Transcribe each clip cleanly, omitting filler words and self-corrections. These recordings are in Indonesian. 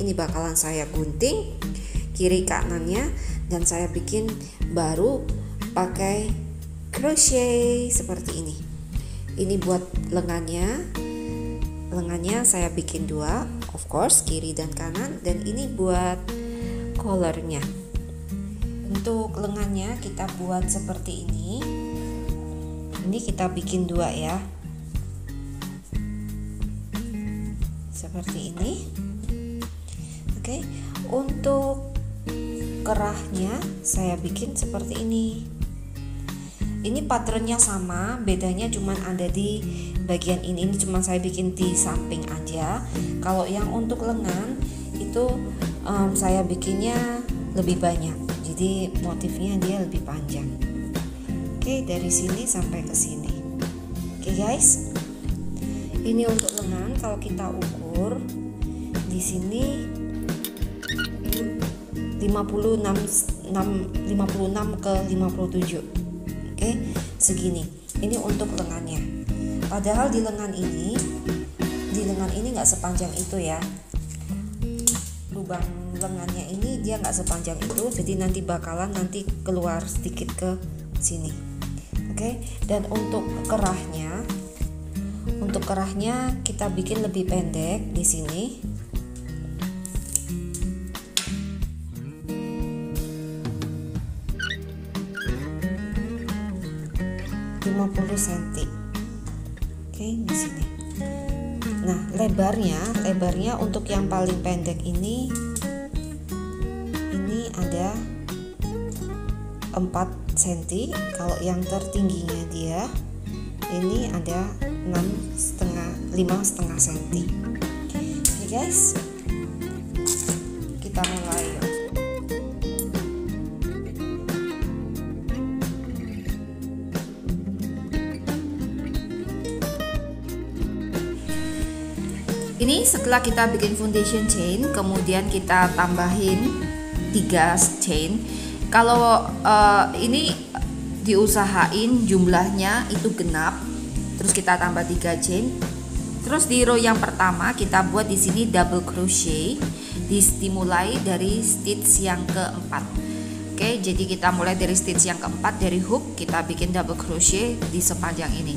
ini bakalan saya gunting kiri kanannya, dan saya bikin baru pakai crochet seperti ini. Ini buat lengannya saya bikin 2, of course kiri dan kanan, dan ini buat collarnya. Untuk lengannya kita buat seperti ini kita bikin 2 ya, seperti ini. Oke, untuk kerahnya saya bikin seperti ini. Ini patternnya sama, bedanya cuman ada di bagian ini cuman saya bikin di samping aja. Kalau yang untuk lengan itu saya bikinnya lebih banyak, jadi motifnya dia lebih panjang. Oke, dari sini sampai ke sini. Oke guys, ini untuk lengan kalau kita ukur di sini 56 ke 57. Oke, segini. Ini untuk lengannya. Padahal di lengan ini nggak sepanjang itu ya. Lubang lengannya ini dia nggak sepanjang itu, jadi nanti bakalan keluar sedikit ke sini. Oke, dan untuk kerahnya kita bikin lebih pendek di sini. 50 cm. Oke, di sini. Nah, lebarnya untuk yang paling pendek ini ada 4 cm. Kalau yang tertingginya dia ini ada 5,5 cm. Oke guys, kita mulai. Ini setelah kita bikin foundation chain, kemudian kita tambahin 3 chain. Kalau ini diusahain jumlahnya itu genap, terus kita tambah 3 chain. Terus di row yang pertama kita buat di sini double crochet, dimulai dari stitch yang keempat. Oke, jadi kita mulai dari stitch yang keempat, dari hook kita bikin double crochet di sepanjang ini.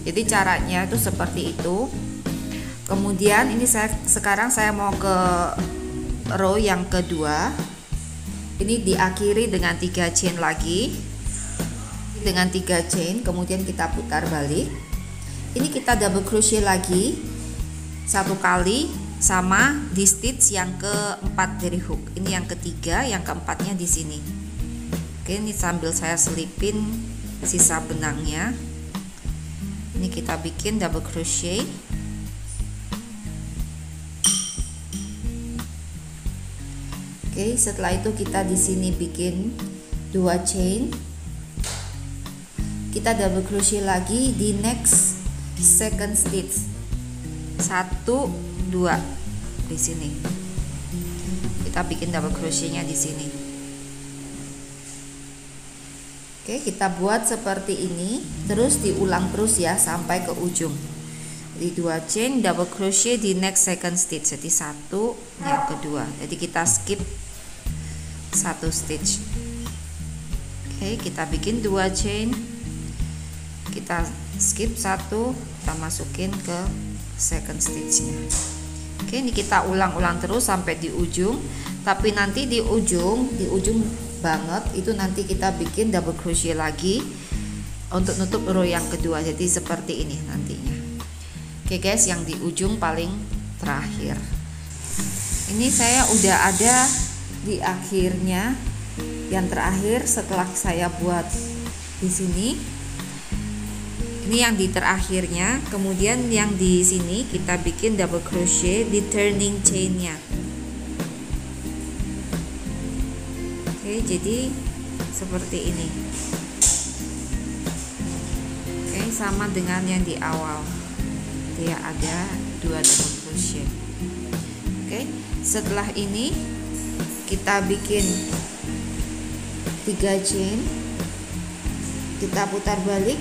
Jadi caranya itu seperti itu. Kemudian ini sekarang saya mau ke row yang kedua. Ini diakhiri dengan 3 chain lagi. Dengan 3 chain, kemudian kita putar balik. Ini kita double crochet lagi 1 kali sama di stitch yang keempat dari hook. Ini yang ketiga, yang keempatnya di sini. Oke, ini sambil saya selipin sisa benangnya. Ini kita bikin double crochet. Oke, setelah itu kita di sini bikin 2 chain. Kita double crochet lagi di next second stitch. 1, 2 di sini. Kita bikin double crochetnya di sini. Oke, kita buat seperti ini, terus diulang terus ya sampai ke ujung. Jadi 2 chain double crochet di next second stitch. Jadi 1, yang kedua. Jadi kita skip 1 stitch. Oke, kita bikin 2 chain, kita skip 1, kita masukin ke second stitchnya. Oke, ini kita ulang-ulang terus sampai di ujung. Tapi nanti di ujung banget itu nanti kita bikin double crochet lagi untuk nutup row yang kedua. Jadi seperti ini nantinya. Oke guys, yang di ujung paling terakhir. Ini saya udah ada di akhirnya, yang terakhir setelah saya buat di sini. Ini yang di terakhirnya, kemudian yang di sini kita bikin double crochet di turning chainnya. Oke, jadi seperti ini. Oke, sama dengan yang di awal, dia ada 2 double crochet. Oke, setelah ini kita bikin 3 chain, kita putar balik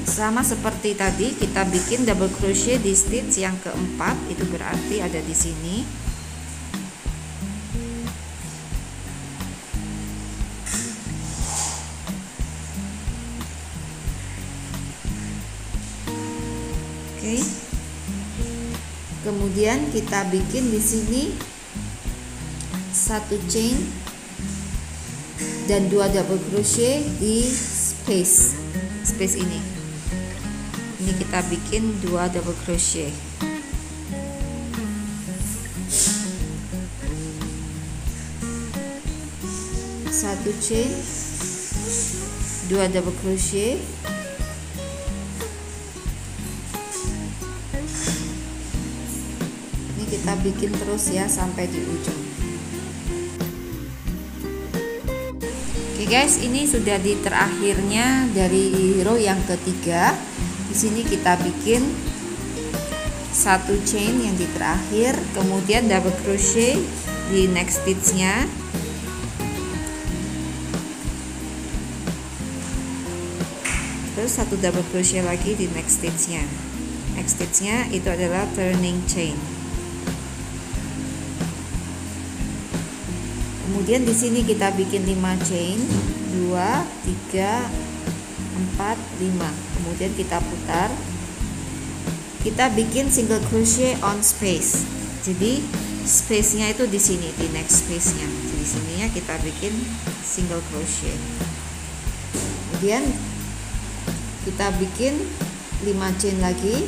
sama seperti tadi, kita bikin double crochet di stitch yang keempat, itu berarti ada di sini. Oke. Kemudian kita bikin di sini 1 chain dan 2 double crochet di space ini. Ini kita bikin 2 double crochet. Satu chain, 2 double crochet, ini kita bikin terus ya sampai di ujung. Oke guys, ini sudah di terakhirnya dari row yang ketiga. Di sini kita bikin 1 chain yang di terakhir, kemudian double crochet di next stitch-nya. Terus 1 double crochet lagi di next stitch-nya. Next stitch-nya itu adalah turning chain. Kemudian di sini kita bikin 5 chain, 2, 3, 4, 5. Kemudian kita putar. Kita bikin single crochet on space. Jadi space-nya itu di sini, di next space-nya. Di sininya kita bikin single crochet. Kemudian kita bikin 5 chain lagi,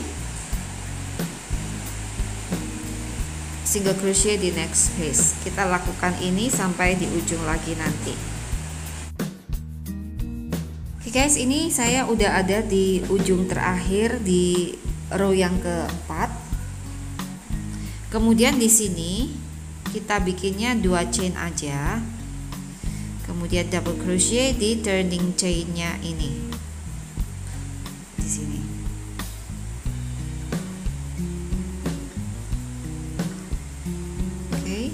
single crochet di next space. Kita lakukan ini sampai di ujung lagi nanti. Oke guys, ini saya udah ada di ujung terakhir di row yang keempat. Kemudian di sini kita bikinnya 2 chain aja, kemudian double crochet di turning chainnya ini. Sini. Oke.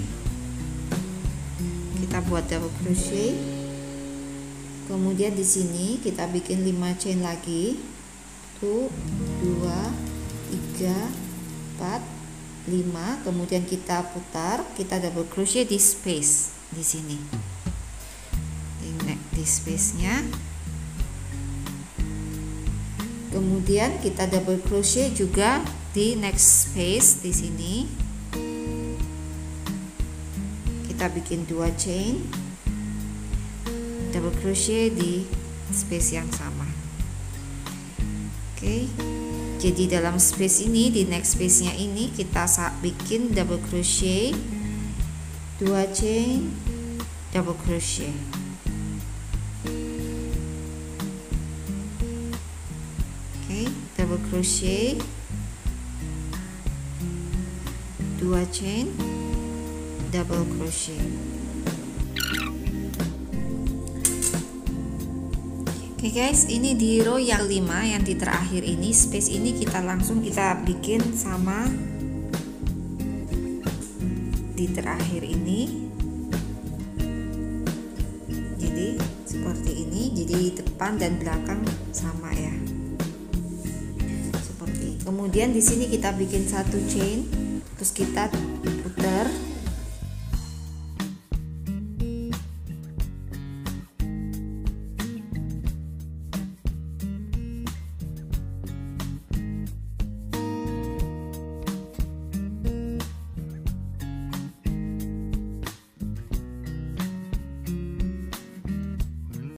Kita buat double crochet. Kemudian di sini kita bikin 5 chain lagi. 1, 2, 3, 4, 5. Kemudian kita putar, kita double crochet di space di sini. Di space-nya. Kemudian kita double crochet juga di next space di sini. Kita bikin 2 chain, double crochet di space yang sama. Oke. Jadi dalam space ini, di next space-nya ini kita bikin double crochet, 2 chain, double crochet. Double crochet, 2 chain, double crochet. Oke guys, ini di row yang 5 yang di terakhir ini, space ini kita langsung bikin sama di terakhir ini. Jadi seperti ini, jadi depan dan belakang sama ya. Kemudian di sini kita bikin 1 chain, terus kita putar